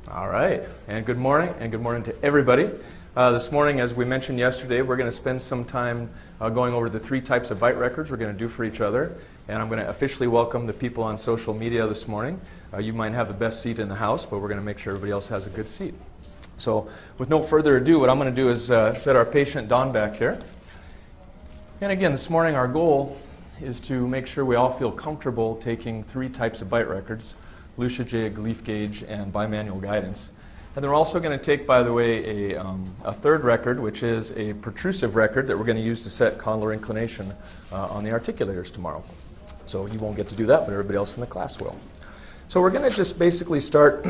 All right, and good morning to everybody. This morning, as we mentioned yesterday, we're going to spend some time going over the three types of bite records we're going to do for each other, and I'm going to officially welcome the people on social media this morning. You might have the best seat in the house, but we're going to make sure everybody else has a good seat. So, with no further ado, what I'm going to do is set our patient Don back here. And again, this morning our goal is to make sure we all feel comfortable taking three types of bite records: Lucia jig, leaf gauge, and bimanual guidance. And then we're also going to take, by the way, a third record, which is a protrusive record that we're going to use to set condylar inclination on the articulators tomorrow. So you won't get to do that, but everybody else in the class will. So we're going to just basically start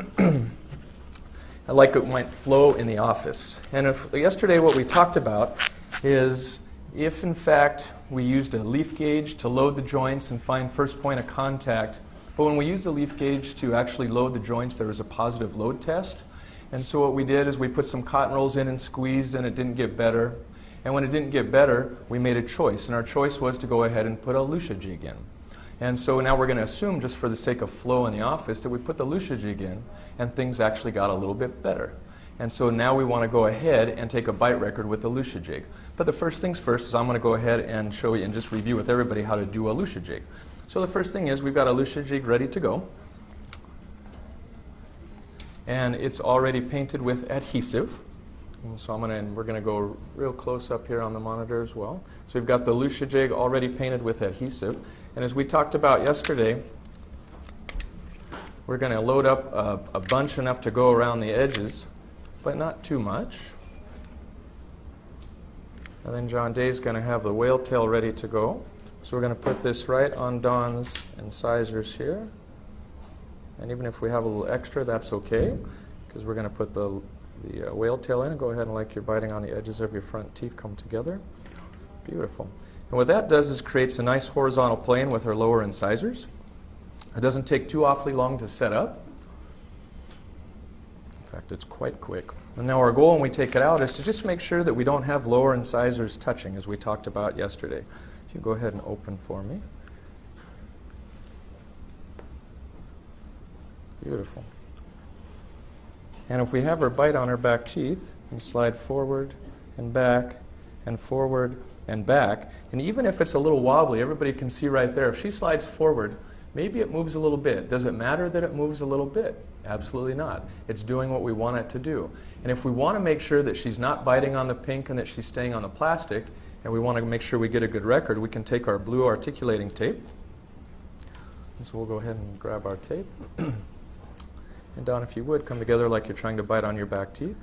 like it might flow in the office. And yesterday what we talked about is if, in fact, we used a leaf gauge to load the joints and find first point of contact, but when we used the leaf gauge to actually load the joints, there was a positive load test. And so what we did is we put some cotton rolls in and squeezed, and it didn't get better. And when it didn't get better, we made a choice. And our choice was to go ahead and put a Lucia jig in. And so now we're going to assume, just for the sake of flow in the office, that we put the Lucia jig in, and things actually got a little bit better. And so now we want to go ahead and take a bite record with the Lucia jig. But the first things first is I'm going to go ahead and show you and just review with everybody how to do a Lucia jig. So the first thing is we've got a Lucia jig ready to go. And it's already painted with adhesive. And so we're going to go real close up here on the monitor as well. So we've got the Lucia jig already painted with adhesive. And as we talked about yesterday, we're going to load up a bunch enough to go around the edges, but not too much. And then John Day's going to have the whale tail ready to go. So we're going to put this right on Don's incisors here. And even if we have a little extra, that's okay, because we're going to put the whale tail in and go ahead and, like you're biting on the edges of your front teeth, come together. Beautiful. And what that does is creates a nice horizontal plane with our lower incisors. It doesn't take too awfully long to set up. In fact, it's quite quick. And now our goal when we take it out is to just make sure that we don't have lower incisors touching, as we talked about yesterday. So you can go ahead and open for me. Beautiful. And if we have her bite on her back teeth, and slide forward and back and forward and back, and even if it's a little wobbly, everybody can see right there, if she slides forward, maybe it moves a little bit. Does it matter that it moves a little bit? Absolutely not. It's doing what we want it to do. And if we want to make sure that she's not biting on the pink and that she's staying on the plastic, and we want to make sure we get a good record, we can take our blue articulating tape. And so we'll go ahead and grab our tape. And Don, if you would, come together like you're trying to bite on your back teeth,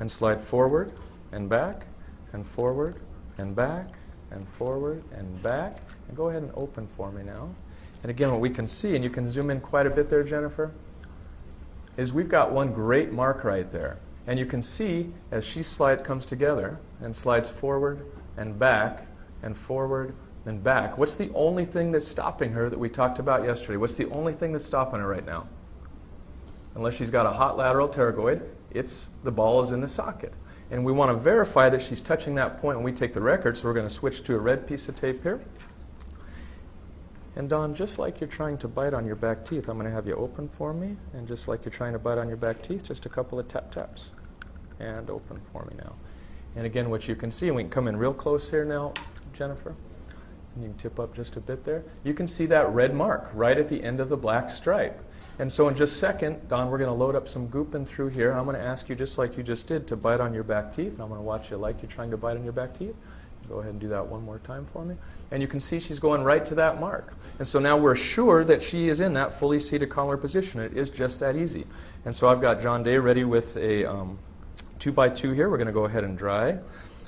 and slide forward and back and forward and back and forward and back. And go ahead and open for me now. And again, what we can see, and you can zoom in quite a bit there, Jennifer, is we've got one great mark right there. And you can see as she comes together and slides forward and back and forward and back. What's the only thing that's stopping her that we talked about yesterday? What's the only thing that's stopping her right now? Unless she's got a hot lateral pterygoid, the ball is in the socket. And we want to verify that she's touching that point when we take the record, so we're going to switch to a red piece of tape here. And Don, just like you're trying to bite on your back teeth, I'm going to have you open for me. And just like you're trying to bite on your back teeth, just a couple of tap-taps. And open for me now. And again, what you can see, and we can come in real close here now, Jennifer. And you can tip up just a bit there. You can see that red mark right at the end of the black stripe. And so in just a second, Don, we're going to load up some goop in through here. I'm going to ask you, just like you just did, to bite on your back teeth. And I'm going to watch you like you're trying to bite on your back teeth. Go ahead and do that one more time for me. And you can see she's going right to that mark. And so now we're sure that she is in that fully seated collar position. It is just that easy. And so I've got John Day ready with a 2x2 here. We're going to go ahead and dry.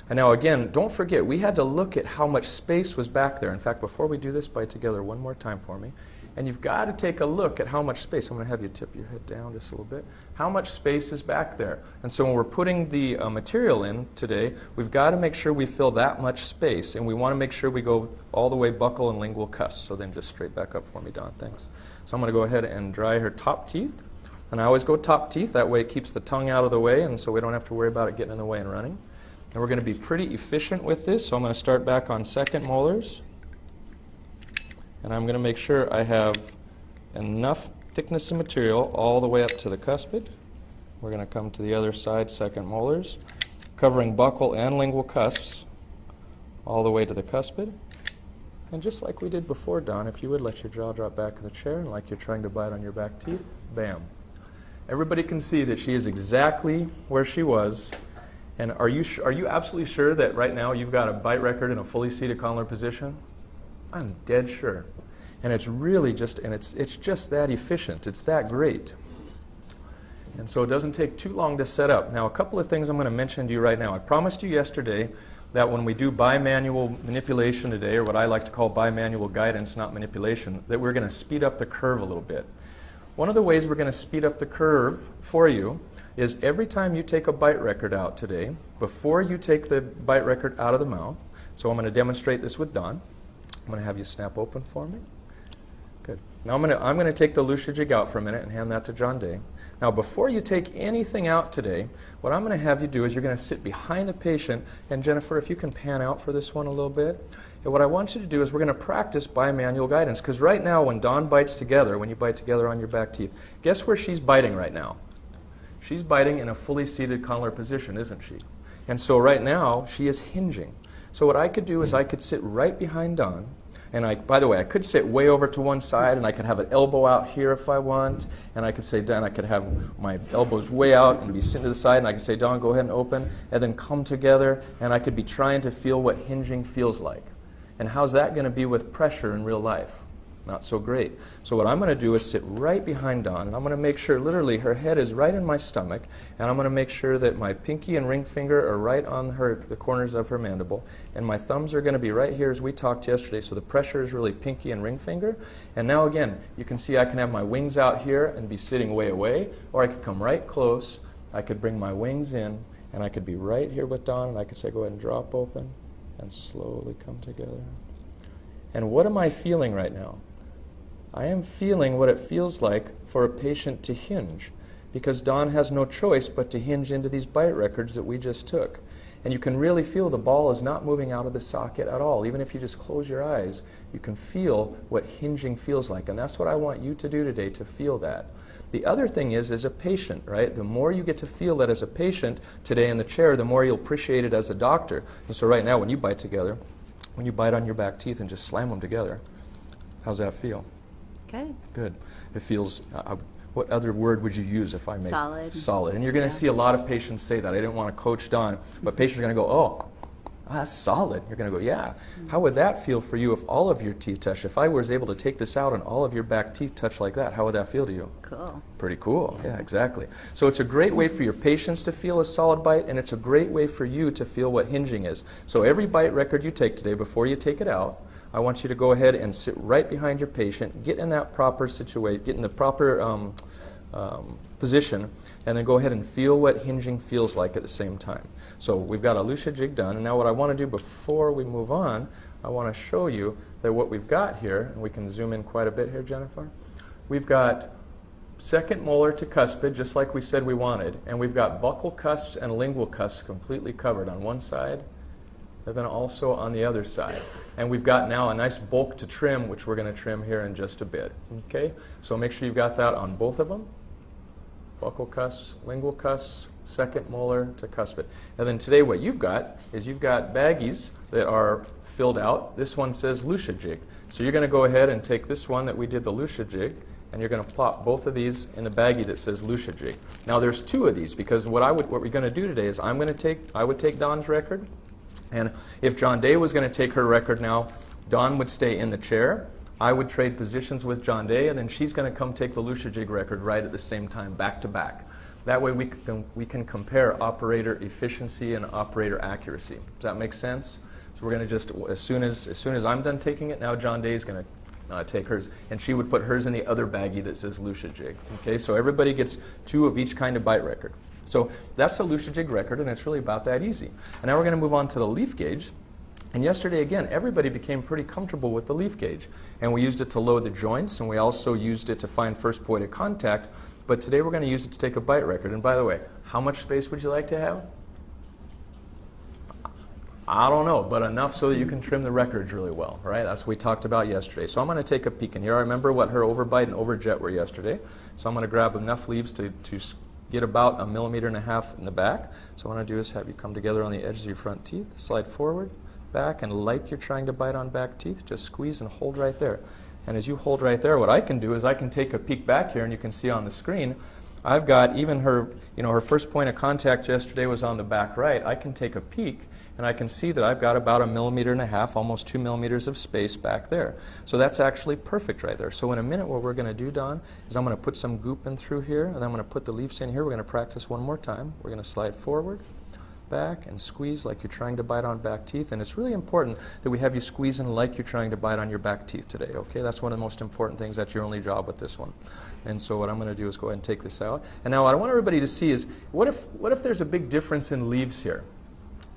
And now again, don't forget, we had to look at how much space was back there. In fact, before we do this, bite together one more time for me. And you've got to take a look at how much space. I'm going to have you tip your head down just a little bit. How much space is back there? And so when we're putting the material in today, we've got to make sure we fill that much space. And we want to make sure we go all the way buccal and lingual cusp. So then just straight back up for me, Don. Thanks. So I'm going to go ahead and dry her top teeth. And I always go top teeth. That way it keeps the tongue out of the way, and so we don't have to worry about it getting in the way and running. And we're going to be pretty efficient with this. So I'm going to start back on second molars. And I'm going to make sure I have enough thickness of material all the way up to the cuspid. We're going to come to the other side, second molars, covering buccal and lingual cusps all the way to the cuspid. And just like we did before, Don, if you would let your jaw drop back in the chair and like you're trying to bite on your back teeth, bam. Everybody can see that she is exactly where she was. And are you absolutely sure that right now you've got a bite record in a fully seated condylar position? I'm dead sure. And it's really just, and it's just that efficient. It's that great. And so it doesn't take too long to set up. Now, a couple of things I'm going to mention to you right now. I promised you yesterday that when we do bimanual manipulation today, or what I like to call bimanual guidance, not manipulation, that we're going to speed up the curve a little bit. One of the ways we're going to speed up the curve for you is every time you take a bite record out today, before you take the bite record out of the mouth, so I'm going to demonstrate this with Don. I'm going to have you snap open for me. Good. Now I'm going to take the Lucia jig out for a minute and hand that to John Day. Now before you take anything out today, what I'm going to have you do is you're going to sit behind the patient, and Jennifer, if you can pan out for this one a little bit. And what I want you to do is we're going to practice bimanual guidance, because right now when Dawn bites together, when you bite together on your back teeth, guess where she's biting right now? She's biting in a fully seated condylar position, isn't she? And so right now she is hinging. So what I could do is I could sit right behind Dawn. And by the way, I could sit way over to one side, and I could have an elbow out here if I want, and I could say, Don, I could have my elbows way out and be sitting to the side, and I could say, Don, go ahead and open, and then come together, and I could be trying to feel what hinging feels like. And how's that going to be with pressure in real life? Not so great. So what I'm going to do is sit right behind Dawn, and I'm going to make sure literally her head is right in my stomach, and I'm going to make sure that my pinky and ring finger are right on the corners of her mandible, and my thumbs are going to be right here as we talked yesterday, so the pressure is really pinky and ring finger. And now again, you can see I can have my wings out here and be sitting way away, or I could come right close, I could bring my wings in, and I could be right here with Dawn, and I could say go ahead and drop open and slowly come together. And what am I feeling right now? I am feeling what it feels like for a patient to hinge, because Dawn has no choice but to hinge into these bite records that we just took. And you can really feel the ball is not moving out of the socket at all. Even if you just close your eyes, you can feel what hinging feels like. And that's what I want you to do today, to feel that. The other thing is, as a patient, right, the more you get to feel that as a patient today in the chair, the more you'll appreciate it as a doctor. And so right now, when you bite together, when you bite on your back teeth and just slam them together, how's that feel? Good. Good. It feels, what other word would you use if I made solid? Solid. And you're going to see a lot of patients say that. I didn't want to coach Dawn, but patients are going to go, oh, that's solid. You're going to go, yeah. How would that feel for you if all of your teeth touch? If I was able to take this out and all of your back teeth touch like that, how would that feel to you? Cool. Pretty cool. Yeah, exactly. So it's a great way for your patients to feel a solid bite, and it's a great way for you to feel what hinging is. So every bite record you take today, before you take it out, I want you to go ahead and sit right behind your patient, get in that proper situation, get in the proper position, and then go ahead and feel what hinging feels like at the same time. So we've got a Lucia jig done, and now what I want to do before we move on, I want to show you that what we've got here, and we can zoom in quite a bit here, Jennifer. We've got second molar to cuspid, just like we said we wanted, and we've got buccal cusps and lingual cusps completely covered on one side, and then also on the other side. And we've got now a nice bulk to trim, which we're going to trim here in just a bit. Okay? So make sure you've got that on both of them. Buccal cusps, lingual cusps, second molar to cuspid. And then today what you've got is you've got baggies that are filled out. This one says Lucia jig. So you're going to go ahead and take this one that we did the Lucia jig, and you're going to plop both of these in the baggie that says Lucia jig. Now there's two of these, because what we're going to do today is I would take Dawn's record, and if John Day was going to take her record now, Dawn would stay in the chair. I would trade positions with John Day, and then she's going to come take the Lucia jig record right at the same time, back to back. That way we can compare operator efficiency and operator accuracy. Does that make sense? So we're going to just, as soon as I'm done taking it, now John Day is going to take hers, and she would put hers in the other baggie that says Lucia jig. Okay, so everybody gets two of each kind of bite record. So that's the Lucia jig record, and it's really about that easy. And now we're going to move on to the leaf gauge. And yesterday, again, everybody became pretty comfortable with the leaf gauge. And we used it to load the joints, and we also used it to find first point of contact. But today we're going to use it to take a bite record. And by the way, how much space would you like to have? I don't know, but enough so that you can trim the records really well, right? That's what we talked about yesterday. So I'm going to take a peek in here. I remember what her overbite and overjet were yesterday. So I'm going to grab enough leaves to get about 1.5 millimeters in the back. So what I want to do is have you come together on the edges of your front teeth, slide forward, back, and like you're trying to bite on back teeth, just squeeze and hold right there. And as you hold right there, what I can do is I can take a peek back here, and you can see on the screen, I've got even her, her first point of contact yesterday was on the back right. I can take a peek, and I can see that I've got about 1.5 millimeters, almost 2 millimeters of space back there. So that's actually perfect right there. So in a minute, what we're going to do, Don, is I'm going to put some goop in through here, and then I'm going to put the leaves in here. We're going to practice one more time. We're going to slide forward, back, and squeeze like you're trying to bite on back teeth. And it's really important that we have you squeezing like you're trying to bite on your back teeth today, okay? That's one of the most important things. That's your only job with this one. And so what I'm going to do is go ahead and take this out. And now what I want everybody to see is, what if there's a big difference in leaves here?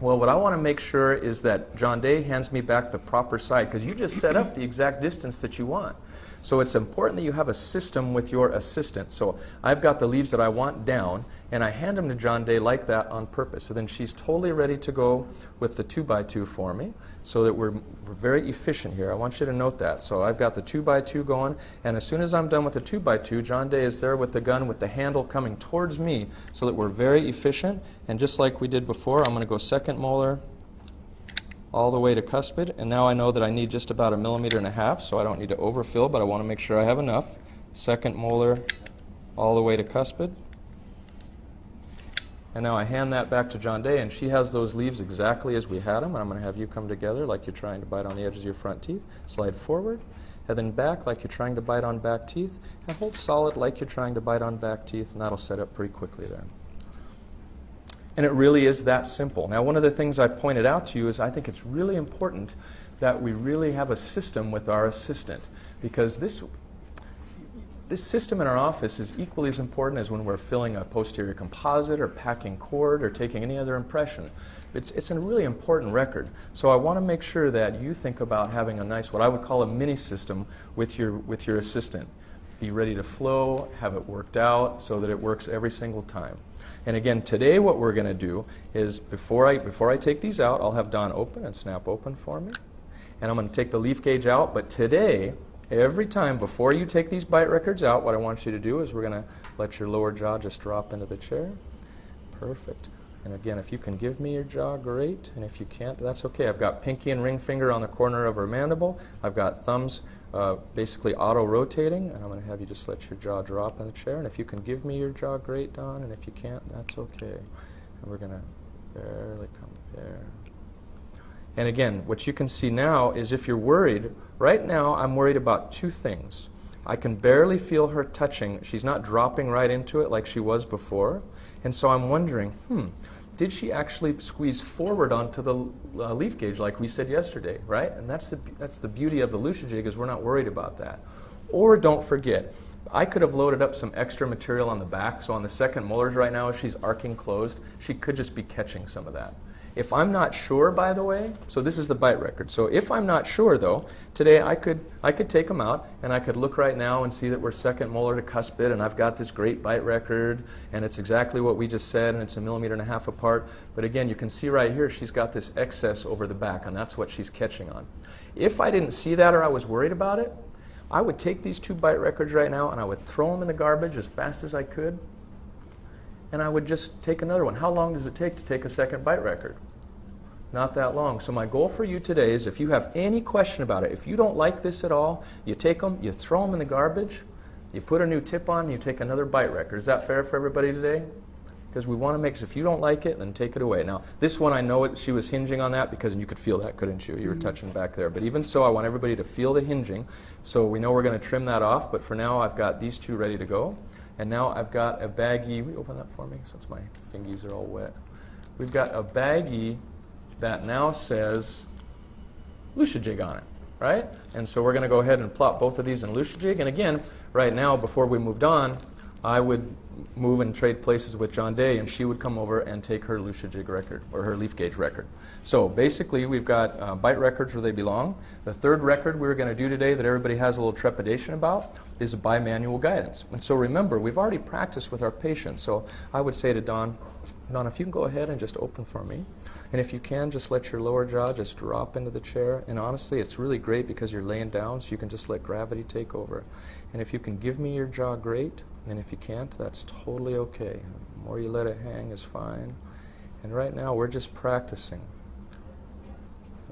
Well, what I want to make sure is that John Day hands me back the proper side, because you just set up the exact distance that you want. So it's important that you have a system with your assistant. So I've got the leaves that I want down, and I hand them to John Day like that on purpose. So then she's totally ready to go with the 2x2 for me, so that we're very efficient here. I want you to note that. So I've got the 2x2 going, and as soon as I'm done with the 2x2, John Day is there with the gun with the handle coming towards me, so that we're very efficient. And just like we did before, I'm going to go second molar all the way to cuspid, and now I know that I need just about 1.5 millimeters, so I don't need to overfill, but I want to make sure I have enough. Second molar all the way to cuspid. And now I hand that back to John Day, and she has those leaves exactly as we had them, and I'm going to have you come together like you're trying to bite on the edges of your front teeth. Slide forward, and then back like you're trying to bite on back teeth, and hold solid like you're trying to bite on back teeth, and that'll set up pretty quickly there. And it really is that simple. Now, one of the things I pointed out to you is I think it's really important that we really have a system with our assistant, because this system in our office is equally as important as when we're filling a posterior composite or packing cord or taking any other impression. It's a really important record. So I want to make sure that you think about having a nice, what I would call a mini system with your assistant. Be ready to flow, have it worked out so that it works every single time. And again, today what we're going to do is, before I take these out, I'll have Don open and snap open for me. And I'm going to take the leaf gauge out. But today, every time before you take these bite records out, what I want you to do is we're going to let your lower jaw just drop into the chair. Perfect. And again, if you can give me your jaw, great. And if you can't, that's okay. I've got pinky and ring finger on the corner of her mandible. I've got thumbs basically auto-rotating, and I'm going to have you just let your jaw drop in the chair. And if you can give me your jaw, great, Don, and if you can't, that's okay. And we're going to barely come there. And again, what you can see now is, if you're worried, right now I'm worried about two things. I can barely feel her touching. She's not dropping right into it like she was before. And so I'm wondering, did she actually squeeze forward onto the leaf gauge like we said yesterday, right? And that's the beauty of the Lucia-Jig, is we're not worried about that. Or don't forget, I could have loaded up some extra material on the back, so on the second molars right now, as she's arcing closed, she could just be catching some of that. If I'm not sure, by the way, so this is the bite record. So if I'm not sure, though, today I could take them out, and I could look right now and see that we're second molar to cuspid, and I've got this great bite record, and it's exactly what we just said, and it's 1.5 millimeters apart. But again, you can see right here she's got this excess over the back, and that's what she's catching on. If I didn't see that, or I was worried about it, I would take these two bite records right now, and I would throw them in the garbage as fast as I could, and I would just take another one. How long does it take to take a second bite record? Not that long. So my goal for you today is, if you have any question about it, if you don't like this at all, you take them, you throw them in the garbage, you put a new tip on, and you take another bite record. Is that fair for everybody today? Because we want to make sure, if you don't like it, then take it away. Now, this one, I know she was hinging on that, because you could feel that, couldn't you? You were touching back there. But even so, I want everybody to feel the hinging. So we know we're going to trim that off, but for now, I've got these two ready to go. And now I've got a baggie. Will you open that for me, since my fingies are all wet? We've got a baggie that now says Lucia-Jig on it, right? And so we're going to go ahead and plop both of these in Lucia-Jig. And again, right now, before we moved on, I would move and trade places with John Day, and she would come over and take her Lucia-Jig record, or her leaf gauge record. So basically, we've got bite records where they belong. The third record we're going to do today that everybody has a little trepidation about is bimanual guidance. And so remember, we've already practiced with our patients. So I would say to Don, if you can go ahead and just open for me. And if you can, just let your lower jaw just drop into the chair. And honestly, it's really great because you're laying down, so you can just let gravity take over. And if you can give me your jaw, great. And if you can't, that's totally okay. The more you let it hang is fine. And right now, we're just practicing.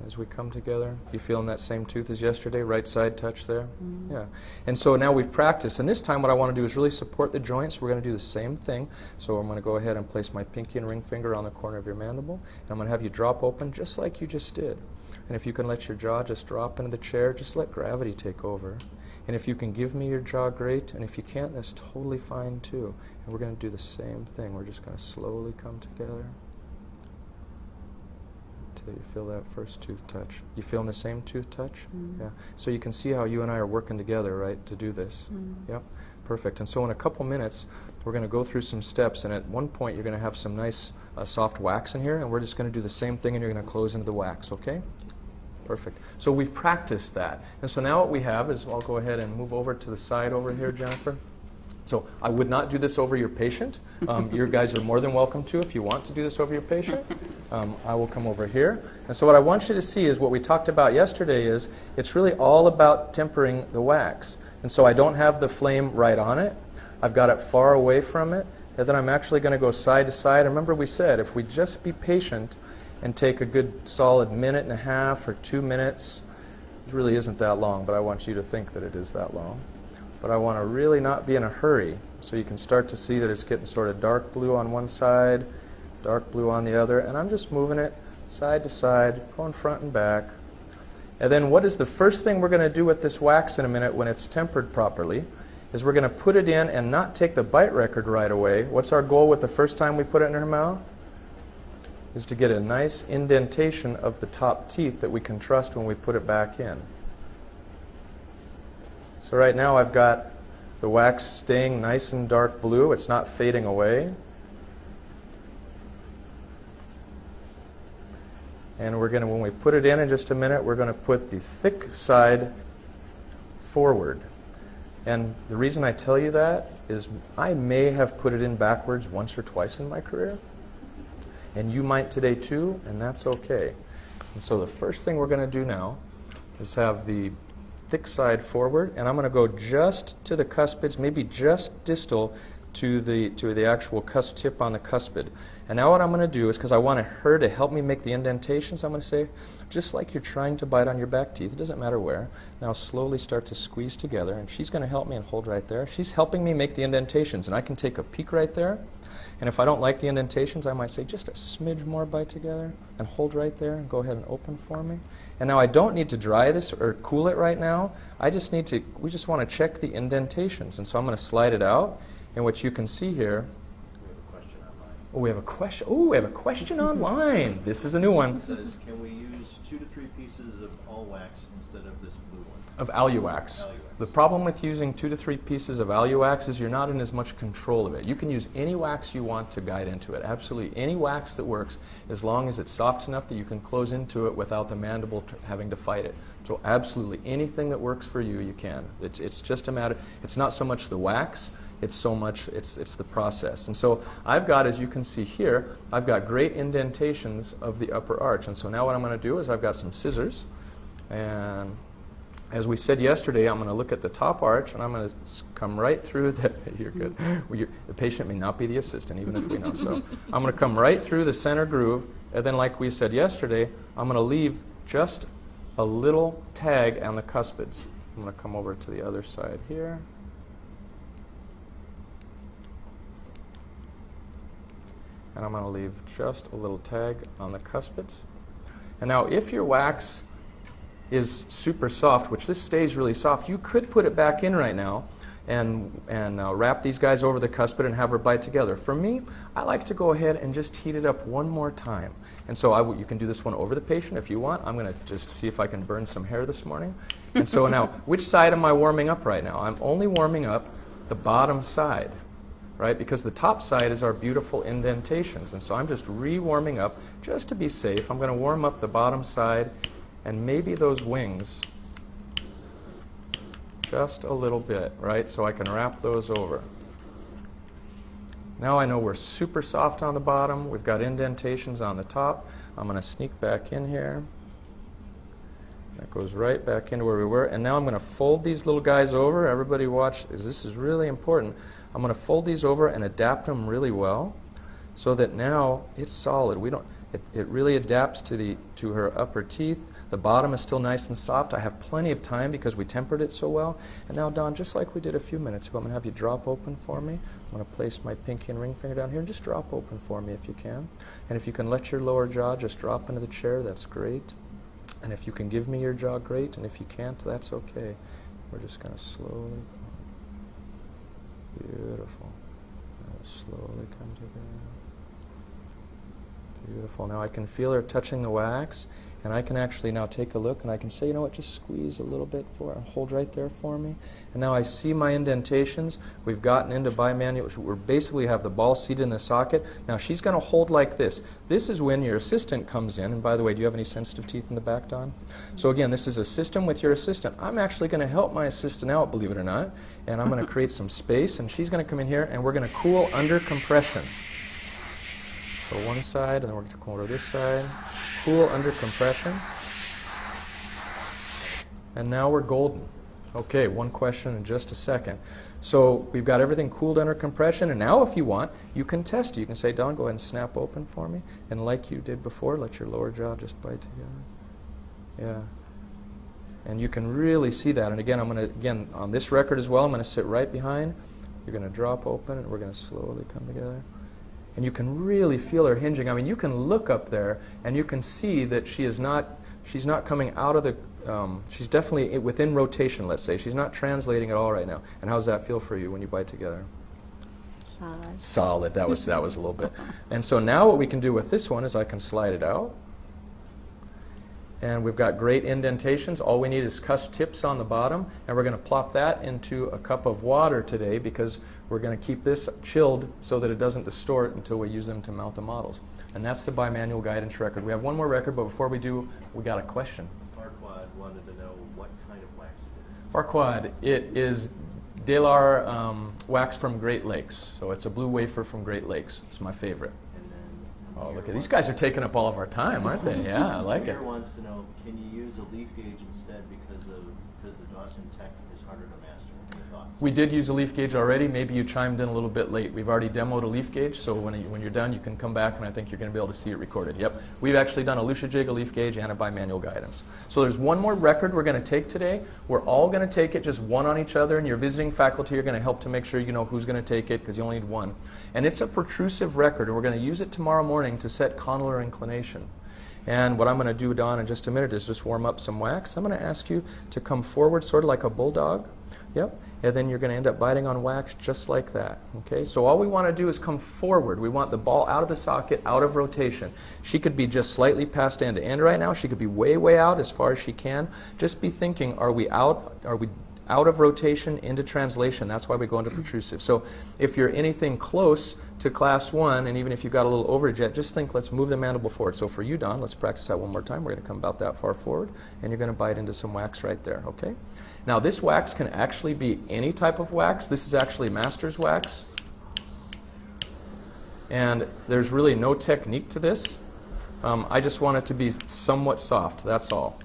As we come together, you feeling that same tooth as yesterday, right side touch there? Mm-hmm. Yeah. And so now we've practiced, and this time what I want to do is really support the joints. We're going to do the same thing. So I'm going to go ahead and place my pinky and ring finger on the corner of your mandible, and I'm going to have you drop open just like you just did. And if you can let your jaw just drop into the chair, just let gravity take over. And if you can give me your jaw, great. And if you can't, that's totally fine too. And we're going to do the same thing. We're just going to slowly come together. You feel that first tooth touch. You feeling the same tooth touch? Mm-hmm. Yeah. So you can see how you and I are working together, right, to do this. Mm-hmm. Yep. Perfect. And so in a couple minutes, we're going to go through some steps, and at one point you're going to have some nice soft wax in here, and we're just going to do the same thing, and you're going to close into the wax, okay? Perfect. So we've practiced that. And so now what we have is, I'll go ahead and move over to the side over here, Jennifer. So I would not do this over your patient. You guys are more than welcome to if you want to do this over your patient. I will come over here. And so what I want you to see is what we talked about yesterday is it's really all about tempering the wax. And so I don't have the flame right on it. I've got it far away from it. And then I'm actually going to go side to side. Remember we said if we just be patient and take a good solid minute and a half or 2 minutes, it really isn't that long, but I want you to think that it is that long. But I want to really not be in a hurry. So you can start to see that it's getting sort of dark blue on one side, dark blue on the other, and I'm just moving it side to side, going front and back. And then what is the first thing we're going to do with this wax in a minute when it's tempered properly is we're going to put it in and not take the bite record right away. What's our goal with the first time we put it in her mouth? Is to get a nice indentation of the top teeth that we can trust when we put it back in. So right now I've got the wax staying nice and dark blue. It's not fading away. And we're going to, when we put it in just a minute, we're going to put the thick side forward. And the reason I tell you that is I may have put it in backwards once or twice in my career. And you might today too, and that's okay. And so the first thing we're going to do now is have the thick side forward, and I'm going to go just to the cuspids, maybe just distal to the actual cusp tip on the cuspid. And now what I'm going to do is, because I want her to help me make the indentations, I'm going to say, just like you're trying to bite on your back teeth, it doesn't matter where, now slowly start to squeeze together, and she's going to help me and hold right there. She's helping me make the indentations, and I can take a peek right there. And if I don't like the indentations, I might say just a smidge more bite together and hold right there and go ahead and open for me. And now I don't need to dry this or cool it right now. I just need to, we just want to check the indentations. And so I'm going to slide it out. And what you can see here, we have a question online. Oh, we have a question online. This is a new one. It says, can we use 2 to 3 pieces of all wax instead of this blue one? Of Aluwax. The problem with using 2 to 3 pieces of Aluwax is you're not in as much control of it. You can use any wax you want to guide into it. Absolutely any wax that works, as long as it's soft enough that you can close into it without the mandible having to fight it. So absolutely anything that works for you, you can. It's just a matter, it's not so much the wax, it's so much, it's the process. And so I've got, as you can see here, I've got great indentations of the upper arch. And so now what I'm going to do is I've got some scissors, and as we said yesterday, I'm going to look at the top arch, and I'm going to come right through the, you're good. The patient may not be the assistant, even if we know. So I'm going to come right through the center groove, and then like we said yesterday, I'm going to leave just a little tag on the cuspids. I'm going to come over to the other side here. And I'm going to leave just a little tag on the cuspids. And now if your wax is super soft, which this stays really soft, you could put it back in right now and wrap these guys over the cuspid and have her bite together. For me, I like to go ahead and just heat it up one more time. And so you can do this one over the patient if you want. I'm going to just see if I can burn some hair this morning. And so now, which side am I warming up right now? I'm only warming up the bottom side, right? Because the top side is our beautiful indentations. And so I'm just re-warming up just to be safe. I'm going to warm up the bottom side and maybe those wings just a little bit, right? So I can wrap those over. Now I know we're super soft on the bottom. We've got indentations on the top. I'm going to sneak back in here. That goes right back into where we were. And now I'm going to fold these little guys over. Everybody watch, this is really important. I'm going to fold these over and adapt them really well so that now it's solid. It really adapts to her upper teeth. The bottom is still nice and soft. I have plenty of time because we tempered it so well. And now, Don, just like we did a few minutes ago, I'm going to have you drop open for me. I'm going to place my pinky and ring finger down here and just drop open for me if you can. And if you can let your lower jaw just drop into the chair, that's great. And if you can give me your jaw, great. And if you can't, that's okay. We're just going to slowly, beautiful. Slowly come together. Beautiful. Now I can feel her touching the wax, and I can actually now take a look, and I can say, you know what, just squeeze a little bit for her, hold right there for me. And now I see my indentations. We've gotten into bimanual. We basically have the ball seated in the socket. Now she's going to hold like this. This is when your assistant comes in. And by the way, do you have any sensitive teeth in the back, Don? So again, this is a system with your assistant. I'm actually going to help my assistant out, believe it or not, and I'm going to create some space, and she's going to come in here, and we're going to cool under compression. So one side, and then we're going to come over to this side. Cool under compression. And now we're golden. Okay, one question in just a second. So we've got everything cooled under compression, and now if you want, you can test it. You can say, Don, go ahead and snap open for me. And like you did before, let your lower jaw just bite together. Yeah. And you can really see that. And again, I'm going to, on this record as well, I'm going to sit right behind. You're going to drop open, and we're going to slowly come together. And you can really feel her hinging. I mean, you can look up there, and you can see that she's not coming out of the, she's definitely within rotation, let's say. She's not translating at all right now. And how does that feel for you when you bite together? Solid. Solid. That was a little bit. And so now what we can do with this one is I can slide it out. And we've got great indentations. All we need is cusped tips on the bottom, and we're going to plop that into a cup of water today because we're going to keep this chilled so that it doesn't distort until we use them to mount the models. And that's the Bimanual Guidance record. We have one more record, but before we do, we got a question. Farquad wanted to know what kind of wax it is. Farquad, it is Delar wax from Great Lakes. So it's a blue wafer from Great Lakes. It's my favorite. Oh, look at these guys are taking up all of our time, aren't they? Yeah, I like it. Amir wants to know, can you use a leaf gauge instead because the Dawson Tech is harder to master? Any thoughts? We did use a leaf gauge already. Maybe you chimed in a little bit late. We've already demoed a leaf gauge, so when you're done, you can come back, and I think you're going to be able to see it recorded. Yep, we've actually done a Lucia jig, a leaf gauge, and a Bimanual Guidance. So there's one more record we're going to take today. We're all going to take it, just one on each other, and your visiting faculty are going to help to make sure you know who's going to take it because you only need one. And it's a protrusive record, and we're going to use it tomorrow morning to set condylar inclination. And what I'm going to do, Don, in just a minute is just warm up some wax. I'm going to ask you to come forward sort of like a bulldog. Yep. And then you're going to end up biting on wax just like that. Okay? So all we want to do is come forward. We want the ball out of the socket, out of rotation. She could be just slightly past end to end right now. She could be way, way out as far as she can. Just be thinking, are we out of rotation into translation? That's why we go into protrusive. So if you're anything close to class 1, and even if you've got a little overage yet, just think, let's move the mandible forward. So for you, Don, let's practice that one more time. We're going to come about that far forward, and you're going to bite into some wax right there, okay? Now this wax can actually be any type of wax. This is actually master's wax. And there's really no technique to this. I just want it to be somewhat soft, that's all.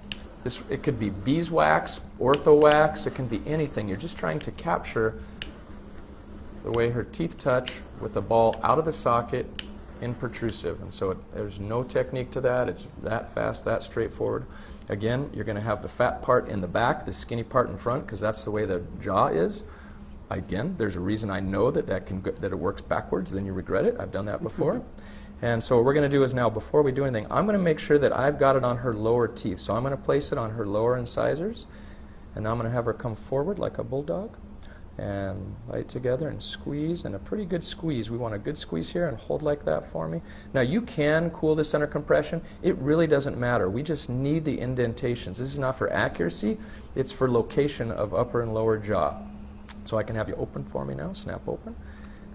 It could be beeswax, ortho wax, it can be anything. You're just trying to capture the way her teeth touch with the ball out of the socket in protrusive. And so there's no technique to that. It's that fast, that straightforward. Again, you're going to have the fat part in the back, the skinny part in front, because that's the way the jaw is. Again, there's a reason I know that it works backwards, then you regret it. I've done that before. And so what we're going to do is now, before we do anything, I'm going to make sure that I've got it on her lower teeth. So I'm going to place it on her lower incisors, and now I'm going to have her come forward like a bulldog and bite together and squeeze, and a pretty good squeeze. We want a good squeeze here, and hold like that for me. Now you can cool this under compression. It really doesn't matter. We just need the indentations. This is not for accuracy. It's for location of upper and lower jaw. So I can have you open for me now, snap open.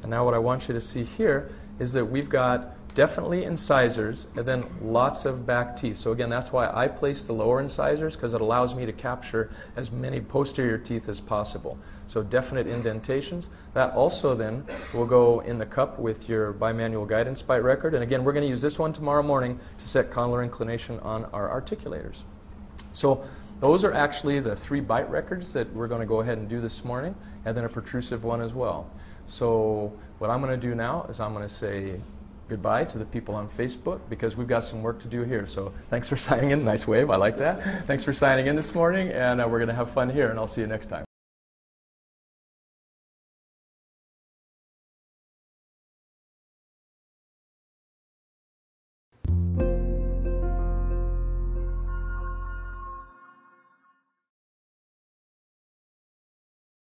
And now what I want you to see here is that we've got definitely incisors, and then lots of back teeth. So again, that's why I place the lower incisors, because it allows me to capture as many posterior teeth as possible. So definite indentations. That also then will go in the cup with your bimanual guidance bite record. And again, we're going to use this one tomorrow morning to set condylar inclination on our articulators. So those are actually the 3 bite records that we're going to go ahead and do this morning, and then a protrusive one as well. So what I'm going to do now is I'm going to say goodbye to the people on Facebook, because we've got some work to do here. So thanks for signing in. Nice wave. I like that. Thanks for signing in this morning, and we're going to have fun here, and I'll see you next time.